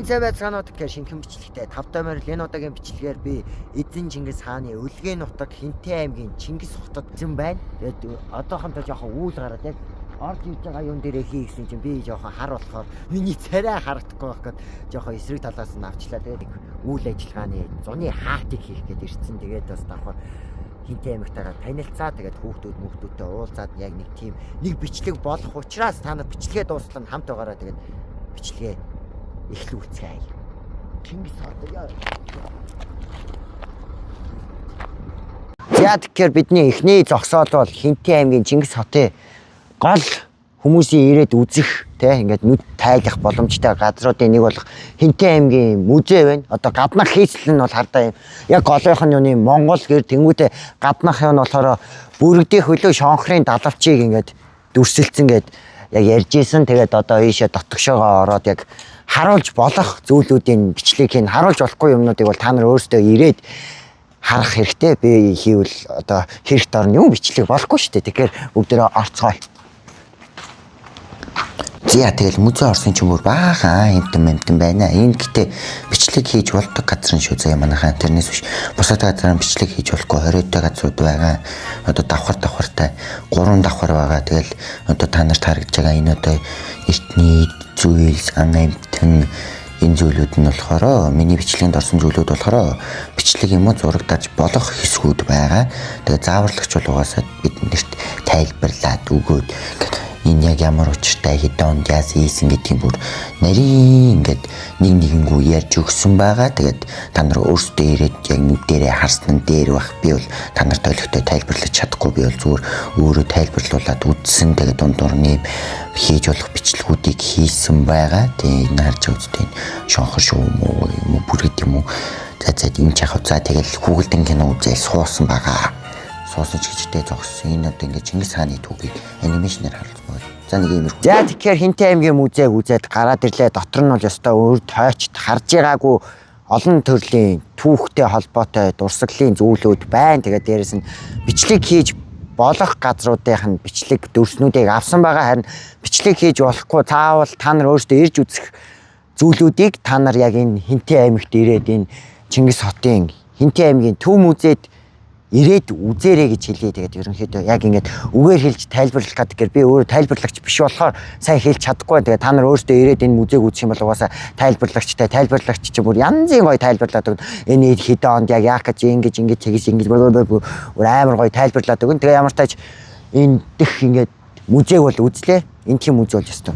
Цэвэт санаад гэх шинхэн бичлэгтэй 5 дамаар л энэ удаагийн бичлэгээр би Эзэн Чингис хааны Өлгий нутаг Хинтээ аймгийн Чингис хотод зэн байна. Тэгээд одоохондоо жоохон үйл гараад яг орж иж байгаа юм дээрээ хий гэсэн чинь би жоохон хар болохоор миний царай харагдахгүй байх гээд жоохон эсрэг талаас нь авчлаа. Тэгээд үйл ажиллагааны зуны хаалтыг хийх гээд ирсэн. Тэгээд бас давхар Хинтээ аймагтайгаа танилцаа. Тэгээд хүүхдүүдтэй уулзаад яг нэг тийм нэг бичлэг болох учраас та нар бичлэгээ дуустал хамт байгаараа тэгээд бичлэгээ эхлүүлцгээе. Чингис хот яа. За тэгэхээр бидний эхний зогсоол бол Хинтээ аймгийн Чингис хотын гол хүмүүсийн ирээд үзэх те ингээд нүд тайлах боломжтой газруудын нэг бол Хинтээ аймгийн музей байна. Одоо гаднах хийцэл нь бол хардаа юм. Яг голынх нь юуны Монгол гэр тэнгуүтэ гаднах юм болохоор бүрэгдийн хөлөө шонхрын далавчийг ингээд дүрсэлцэн гээд яг ярьж исэн. Тэгээд одоо ийшээ дотгошоогоо ороод яг харуулж болох зүйлүүдийн бичлэгийг харуулж болохгүй юмнуудыг бол та нар өөрсдөө ирээд харах хэрэгтэй. Би хийвэл одоо хэрэгт орно юм бичлэг болохгүй шүү дээ. Тэгэхээр бүгдээрээ орцгоё. За тэгэл музей орсон ч юм уу баахан хэмтэн байна. Энд гэтээ бичлэг хийж болдог газар нь шүү заяа манайхаа. Тэрнээс биш бусад газар нь бичлэг хийж болохгүй 20-тай газрууд байгаа. Одоо давхартай 3 давхар байгаа. Тэгэл одоо та нарт харагдж байгаа энэ одоо эртний зүйл ан амтэн энэ зүйлүүд нь болохоор миний бичлэгэнд орсон зүйлүүд болохоор бичлэг юм уу зурагдаж болох хэсгүүд байгаа. Тэгээ зааварлагч бол угаасаа биднэрт тайлбарлаад өгөөд энэ яг ямар учиртай хэдэн яас ийсэн гэдгийг бүр нарийн ингээд нэгнгүү ярьж өгсөн байгаа. Тэгээд та нар өөрсдөө ирээд яг нүдэрээ харсан нь дээр байх. Би бол та нарт ойлгохтой тайлбарлаж чадахгүй. Би бол зүгээр өөрөө тайлбарлуулад үзсэн. Тэгээд дундуур нэм хийж болох бичлэгүүдийг хийсэн байгаа. Тэгээд энэ харж байгаа үстэй шонхор шүү юм уу бүргэд юм уу. За энэ чахав за тэгэл хүүгэлдэн кино үзэл суусан байгаа. Суусан ч гэжтэй зогссон. Энэ одоо ингээд Чингис хааны түүхийг анимашнаар харуулсан байна. За нэг юм. За тэгэхээр Хинтээ аймгийн музейг үзээд гараад ирлээ. Дотор нь бол ёстой өөр тойчд харж байгаагүй олон төрлийн түүхтэй холбоотой дурсгалын зүйлүүд байна. Тэгээд дээрэс нь бичлэг хийж болох газруудынх нь бичлэг дүрснүүдийг авсан байгаа. Харин бичлэг хийж болохгүй заавал та нар өөрсдөө ирж үзэх зүйлүүдийг та нар яг энэ Хинтээ аймагт ирээд энэ Чингис хотын Хинтээ аймгийн төв музейд ирээд үзээрэй гэж хэлье. Тэгээд ерөнхийдөө яг ингээд үгээр хэлж тайлбарлах гэдэг би өөрөө тайлбарлагч биш болохоор сайн хэлж чадахгүй. Тэгээд та нар өөрсдөө ирээд энэ музейг үзэх юм бол угаасаа тайлбарлагч ч бүр янзын гоё тайлбарлаад өгнө. Энэ хэдэн онд яг яах гэж ингэж тэгэж бүр амар гоё тайлбарлаад өгнө. Тэгээ ямар тач энэ дэх ингээд музейг бол үзлээ. Энэ тийм музей бол ёстой.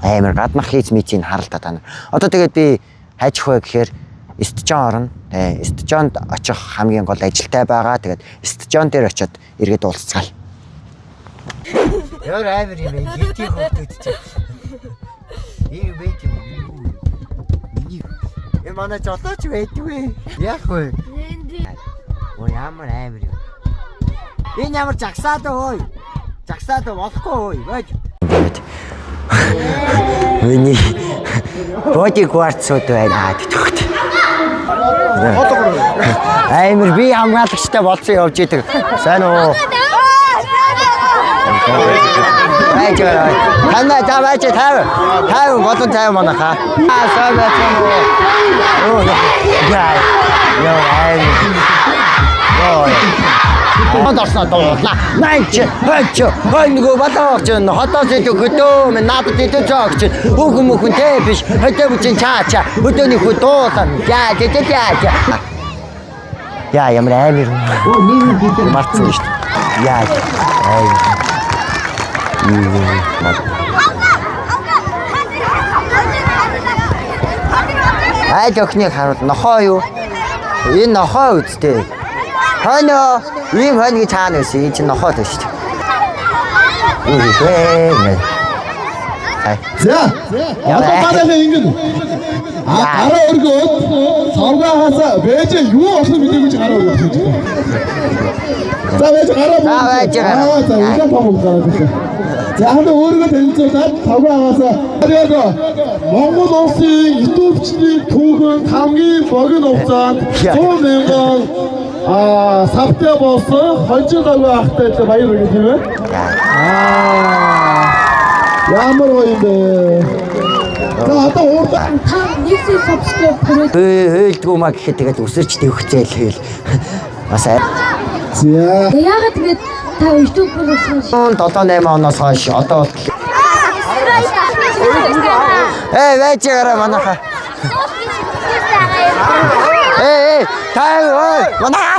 Амар гаднах хийц мицийг харалтаа та нар. Одоо тэгээд би хайчих вэ гэхээр Стжон орно. Стжонд очих хамгийн гол ажилтай байгаа. Тэгээд Стжон дээр очиод эргээд уулзцгаая. Яар амар юм ээ. Хитий хөвтөд чи. Ийм байж юм. Миний манай жолооч байдгүй. Яах вэ? Ой ямар амар юм. Энэ ямар жагсаад ой. Жагсаад болохгүй ой. Байж. Миний боди кварцууд байна гэдэгт. Аймар би хамгаалагчтай болсон явж идэг. Сайн уу? Хана таваач тав болон тав манайха. Сайн байна уу? Яа. Одоосна дуулаа. Найч нөгөө балаач хотоос илүү хөдөө минь надад илүү цогч. Хүүхэн тэ биш. Хөдөө бүчин чаача. Хөдөөний хөдөөсөн. Яа ямар амир. Марцсан шүү дээ. Яа. Охиныг харуул нохоо юу? Энэ нохоо үстэй. Хано ийм хоньгийн цаана байсан. Энэ чинь нохоод байна шүү дээ. За. Одоо манайхаа ингэж гараа өргөөд савгаагаас байж юу болох мэдээгүй чи гараа өргөж байна. За байж гараа. За байж. За энэ том гараа. За хамаа өөрийгөө танилцуулаад тавгаа аваасаа. Тэгээд Монгол улсын идэвхжлийн түүхэн хамгийн богино хугацаанд 100,000 савтай болсон хонжиг аваа ахтай баяр хүргэе тийм ээ. Ямар гоё юм бэ. За одоо уурдаа нэгсээ subscribe хийгээд хөөлдгөө маа гэхэд тэгээд өсөрч төвхцээл хэл. Бас за яагаад тэгээд та YouTube-ыг уусгаж 7-8 оноос хойш одоо вэжээрээ манайха. Тай манайха.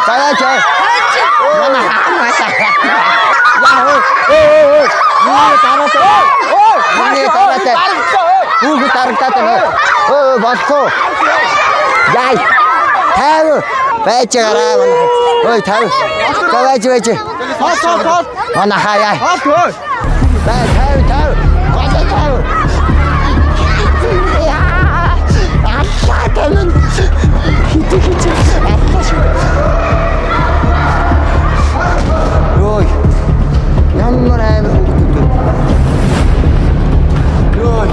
Таяач. Манайха. Хүүхэд дарагдаад байна. Болцоо. Яй. Тав. Байжгараа манайха. Ой тав. Байж. Тоо. Манайха яй. Бай тав. Гол тав. Ахтан. Хитэж. Ой. Ямар амар хөвгдөв. Ой.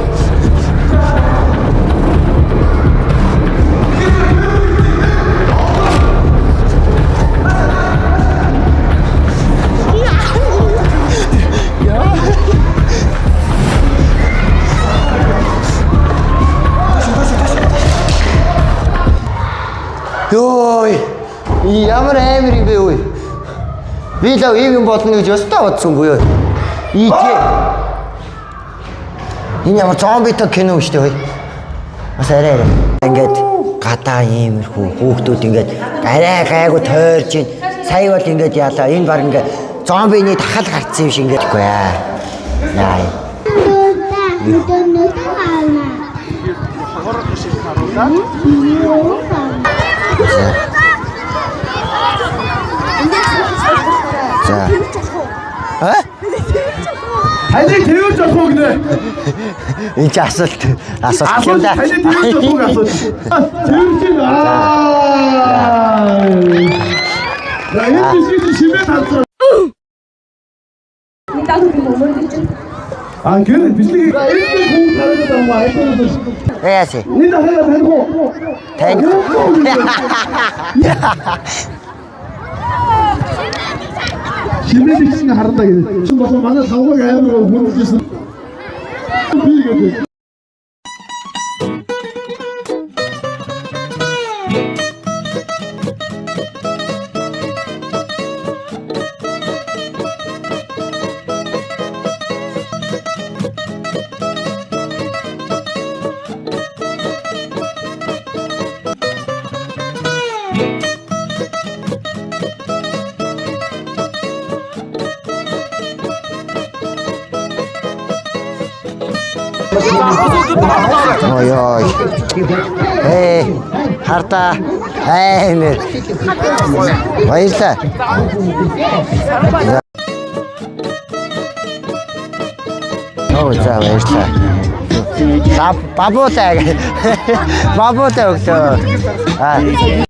Ой. Ямар амар юм бэ ой. Би л ийм болно гэж өстой бодсонгүй юу. Энэ ямар зомбитой кино шүү дээ. Бас арай. Ингээд гадаа иймэрхүү хүүхдүүд ингээд арай гайгүй тойрж ийн. Сая бол ингээд яалаа. Энэ баг ингээд зомбины тахал гарцсан юм шиг ингээд үгүй аа. Яа. За. таныг тэрүүлж авах уу гинэ. Энэ ч асуулт юм да. Таныг тэрүүлж авах асуулт. Тэрүүлж За энэ бичих шимээ талцаа. Гэр бичлэг энэ хүн харагдаад байгаа айдас. Яаси. Энэ дахиад таних уу? Шимээ бичих харандаа гэдэг. Чин болон манай савгаг амар хүндэлсэн. Би гэдэг. Ой. Харта. Амар. Баярлаа. За баярлаа. Бабуутай өглөө.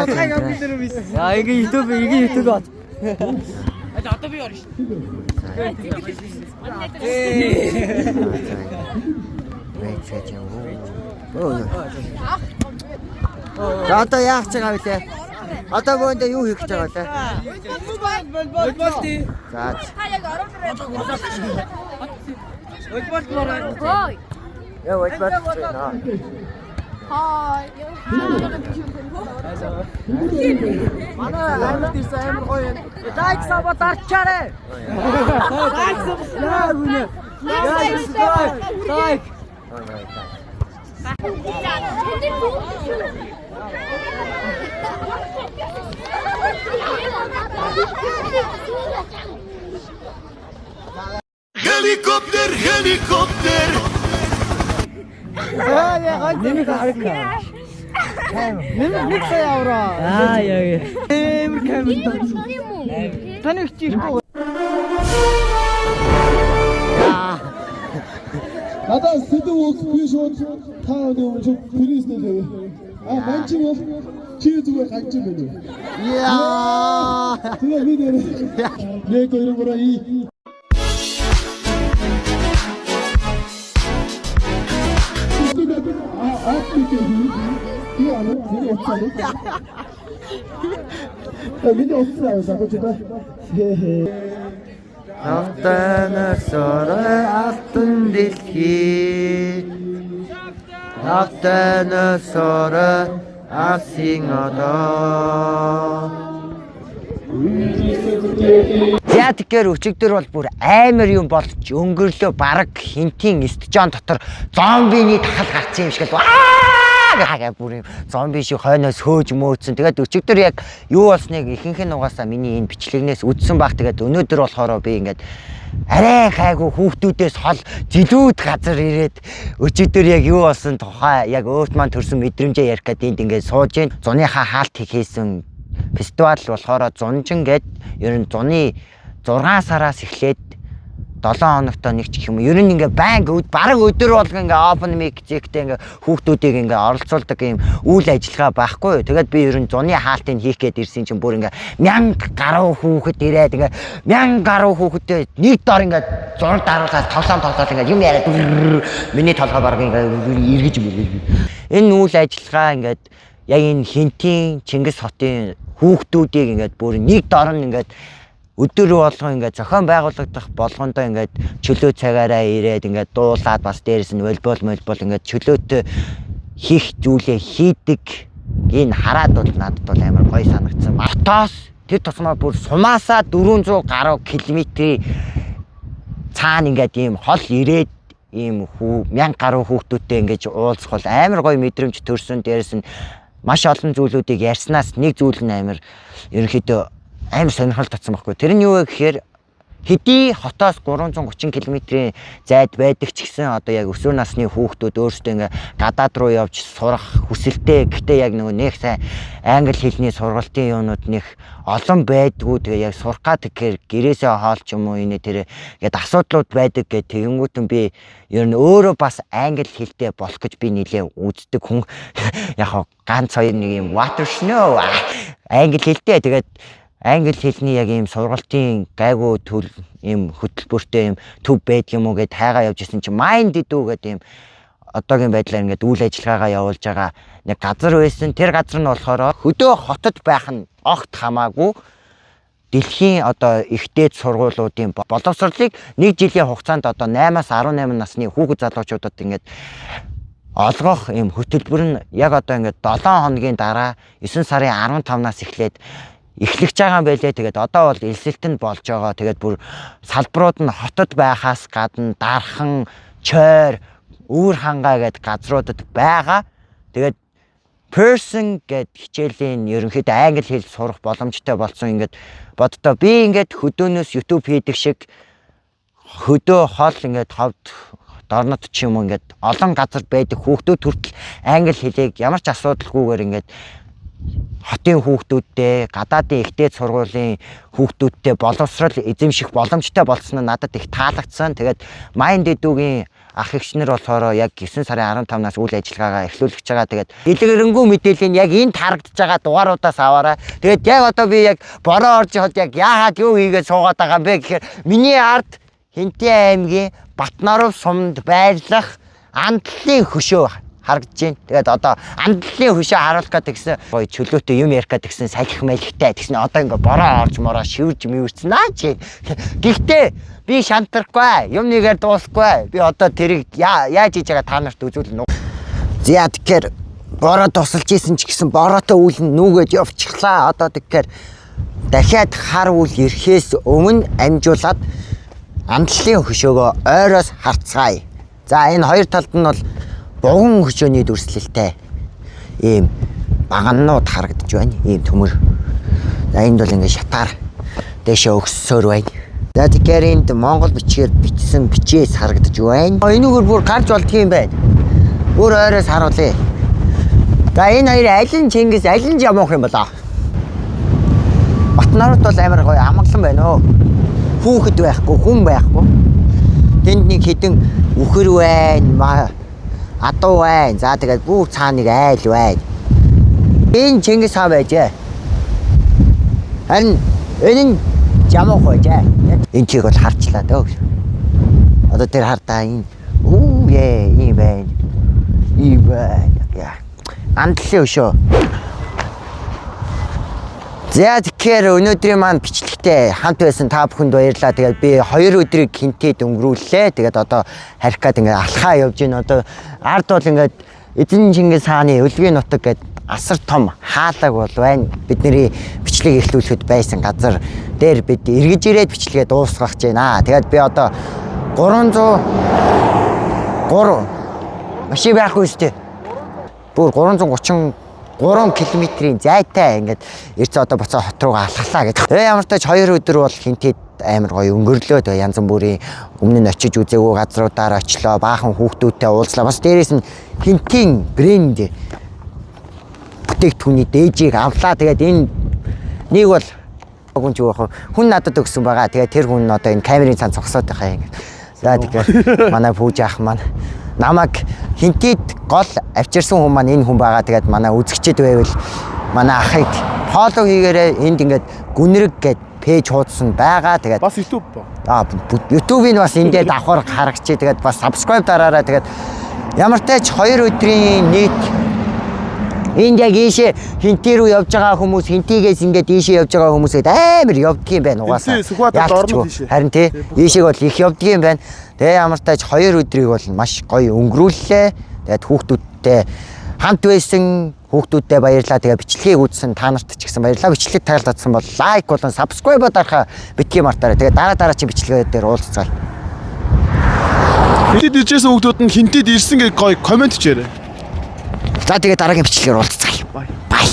Яа ингээ YouTube бат. Одоо би орно шүү. Одоо яах гэж байгаа вэ? Одоо бөөндөө юу хийх гэж байгаа вэ? Болбол тий. За. Та яг орон дээр. Болбол бороо. Хой. Яа болбол. Хой. Манай аймаг тийс амар гоё. Лайк сабо дарчаарэ. Лайк сабо яа үнэ. Лайк. Helikopter, helikopter. Нэмийг харах. Нэг сая евро. Яа. Эмэр камер. Таны ихгүй. Надад сэдв өгөх би шууд та өнөө шууд пристэлээ. Манчи бол чи зүгээр ганч юм байна. Яа. Тэгээ би нэр. Нэг хоёр гурав и. Автанасор алтан дэлхий. Автанасор асын одоо. За тэгэхээр өчигдөр бол бүр амар юм болж өнгөрлөө бараг хинтийн стадион дотор зомбиний тахал гарсан юм шиг л аа бүр зомби шиг хойноос хөөж мөөцсөн. Тэгээд өчигдөр яг юу болсныг ихэнх нь угаасаа миний энэ бичлэгнээс үзсэн баг. Тэгээд өнөөдөр болохоор би ингээд арай хайгуу хүүхдүүдээс хол жилүүд газар ирээд өчигдөр яг юу болсон тухай яг өөрт маань төрсэн мэдрэмжээ ярих гэдэг энд ингээд сууж гин. Зуныхаа хаалт хийсэн фестивал болохоор Зунжин гээд ер нь зуны 6 сараас эхлээд 7 хоногт нэг ч гэх юм. Ер нь ингээ банк бараг өдөр болго ингээ open mic зэгтэй ингээ хүүхдүүдийг ингээ оролцуулдаг юм үйл ажиллагаа байхгүй. Тэгээд би ер нь зуны хаалтыг хийх гээд ирсэн чинь бүр ингээ 1000 гаруй хүүхэд ирээд ингээ 1000 гаруй хүүхэдтэй нэг дор ингээ зураг даруулаад тоглоом ингээ юм яриад миний толгой бараг ингээ эргэж мөрөв. Энэ үйл ажиллагаа ингээд яг энэ хинтийн Чингис хотын хүүхдүүдийг ингээд бүр нэг дор нь ингээд өдөр болгон ингээд зохион байгуулагдах болгондоо ингээд чөлөө цагаараа ирээд ингээд дуулаад бас дээрэс нь волейбол ингээд чөлөөтэй хийх зүйлээ хийдэг энэ хараад бол надад бол амар гоё санагдсан. Хотоос тэр тусмаа бүр сумаасаа 400 гаруй километрийн цаана ингээд ийм хол ирээд ийм 1000 гаруй хүүхдүүдтэй ингээд уулзах бол амар гоё мэдрэмж төрсөн. Дээрэс нь маш олон зүйлүүдийг ярьснаас нэг зүйл нь амар ерөнхийдөө амар сонирхол татсан байхгүй. Тэр нь юу вэ гэхээр хэдий хотоос 330 км-ийн зайд байдаг ч гэсэн одоо яг өсвөр насны хүүхдүүд өөрсдөө ингээ гадаад руу явж сурах хүсэлтэй. Гэхдээ яг нэг сайн англи хэлний сургалтын юунууд нэг олон байдгүй. Тэгээ яг сурах гэхээр гэрээсээ хоолч юм уу энэ тэр ингээд асуудлууд байдаг гэх тэгэнгүүтэн би ер нь өөрөө бас англи хэлтэй болох гэж би нэлээ үздэг хүн. Яг ганц хоёр нэг юм water snow англи хэлтэй. Тэгээд англи хэлний яг ийм сургалтын гайгүй төл ийм хөтөлбөртэй ийм төв байдаг юм уу гэд хайгаа явж исэн чинь Mind Edu гэдэг ийм одоогийн байдлаар ингээд үйл ажиллагаагаа явуулж байгаа нэг газар байсан. Тэр газар нь болохоор хөдөө хотод байх нь огт хамаагүй дэлхийн одоо ихтэйд сургуулиудын боловсролыг нэг жилийн хугацаанд одоо 8-аас 18 насны хүүхэд залуучуудад ингээд олгох ийм хөтөлбөр нь яг одоо ингээд 7 хоногийн дараа 9 сарын 15-наас эхлээд эхлэж байгаа юм байлээ. Тэгээд одоо бол элсэлтэнд болж байгаа. Тэгээд бүр салбарууд нь хотод байхаас гадна Дархан, Чойр, Өвөр хангаа гэд газруудад байгаа. Тэгээд person гэд хичээлийн ерөнхийдөө англи хэл сурах боломжтой болсон. Ингээд боддоо би ингээд хөдөөнөөс YouTube хийдэг шиг хөдөө хол ингээд ховд дорнод ч юм уу ингээд олон газар байдаг хүүхдүүд хүртэл англи хэлийг ямар ч асуудалгүйгээр ингээд хотын хүүхдүүдтэй гадаадын ихтэйд сургуулийн хүүхдүүдтэй боловсрал эзэмших боломжтой болсон нь надад их таалагдсан. Тэгээд Mind Edu-гийн ах эгчнэр болохоор яг 9 сарын 15-наас үйл ажиллагаагаа эхлүүлж байгаа. Тэгээд дэлгэрэнгүй мэдээлэл нь яг энд харагдаж байгаа дугааруудаас аваарай. Тэгээд яг одоо би яг бороо орж хад яг яагаад юу хийгээд суугаад байгаа юм бэ гэхээр миний ард Хинтээ аймгийн Батнаров сумд байрлах андлын хөшөө харагдаж байна. Тэгээд одоо андлын хөшөө харуулах гэдэг гэсэн гоё чөлөөтэй юм ярих гэдэг гэсэн салхи мэлхтэй тэгсэн одоо ингээ бороо орж мороо шивэрж мивэрсэн аа чи. Гэхдээ би шантрахгүй юм нэгээр дуусахгүй. Би одоо тэрийг яаж хийж байгаа та нарт үзүүлнэ. За тэгэхээр бороо тусалж исэн ч гэсэн бороотой үйл нь нүгэд явчихлаа. Одоо тэгэхээр дахиад хар үйл ирэхээс өмнө амжуулаад андлын хөшөөгөө ойроос харцгаая. За энэ хоёр талд нь бол буган хөшөөний дүрслэлтэй ийм баганнууд харагдаж байна. Ийм төмөр. За энд бол ингээ шатаар дэшээ өгсөөр байна. За тэгэхээр энд монгол бичгээр бичсэн бичээс харагдаж байна. Энэгээр бүр гарч болдгийм байна. Бүр ойроос харуулъя. За энэ хоёр аль нь Чингис, аль нь Жамуух юм болоо? Батнарууд бол амар гоё амгалан байна оо. Хүүхэд байхгүй, хүн байхгүй. Тэнд нэг хідэн үхэр байна, адуу байна. За тэгээд бүр цааныг айл байна. Энэ Чингис хаан байжээ. Харин энэ нь Жамуух байжээ. Энэ чиг бол харчлаа дөө. Одоо тэр хартаа энэ ийм байна. Ийм байна. Андлын өшөө. За тэгэхээр өнөөдрийн маань бичлэгтэй хамт байсан та бүхэнд баярлалаа. Тэгээд би 2 өдрийг Хинтэд өнгөрүүллээ. Тэгээд одоо харих гээд ингээд алхаа явж байна. Одоо ард бол ингээд Эзэн Чингис хааны өлгийн нутаг гэдэг асар том хаалаг бол байна. Бидний бичлэг эхлүүлэхэд байсан газар дээр бид эргэж ирээд бичлэгээ дуусгах гэж байна. Тэгээд би одоо 300 машин байхгүй үстэй. Бүр 333 км-ийн зайтай ингээд эрц одоо буцаа хот руугаа алхалаа гэдэг. Ямар ч тач 2 өдөр бол Хинтэд амар гоё өнгөрлөө. Тэгээ янз бүрийн өмнө нь очиж үзээгүй газруудаар очлоо. Баахан хүүхдүүдтэй уулзлаа. Бас дээрээс нь Хинтийн брэнд бүтээгдэхүүний дээжийг авлаа. Тэгээд энэ нэг бол хүн ч яах вэ? Хүн надад өгсөн байгаа. Тэгээд тэр хүн одоо энэ камерын цан цогсоод байгаа юм. За тэгэхээр манай пүүж ах маань намайг Хинтэд гол авчирсан хүн маань энэ хүн байгаа. Тэгээд манай үзэгчд байвал манай ахыг фоллоу хийгээрэй. Энд ингээд гүнрэг гэд пэйж хуудсан байгаа. Тэгээд Бас YouTube ба. YouTube-ийг бас эндээ давхар харагчээ. Тэгээд бас subscribe дараарай. Тэгээд ямар ч тач 2 өдрийн нийт энд яг ийшээ Хинтээ рүү явж байгаа хүмүүс, Хинтээс ингээд ийшээ явж байгаа хүмүүсэд амар явдгийм байна угаасаа. Харин тий ийшээг бол их явдгийм байна. Тэгээ ямар ч тач 2 өдрийг бол маш гоё өнгөрүүллээ. Тэгээд хүүхдүүдтэй хамт байсан хүүхдүүдтэй баярлалаа. Тэгээ бичлэгийг үзсэн та нарт ч гэсэн баярлалаа. Бичлэг таалагдсан бол лайк болон subscribe дарахаа битгий мартаарай. Тэгээ дараа чи бичлэгээ дээр уулзцгаая. Хинтэд иржсэн хүүхдүүд нь Хинтэд ирсэн гэж гоё комент хийрээ. За тэгээ дараагийн бичлэгээр уулзцгаая. Бай.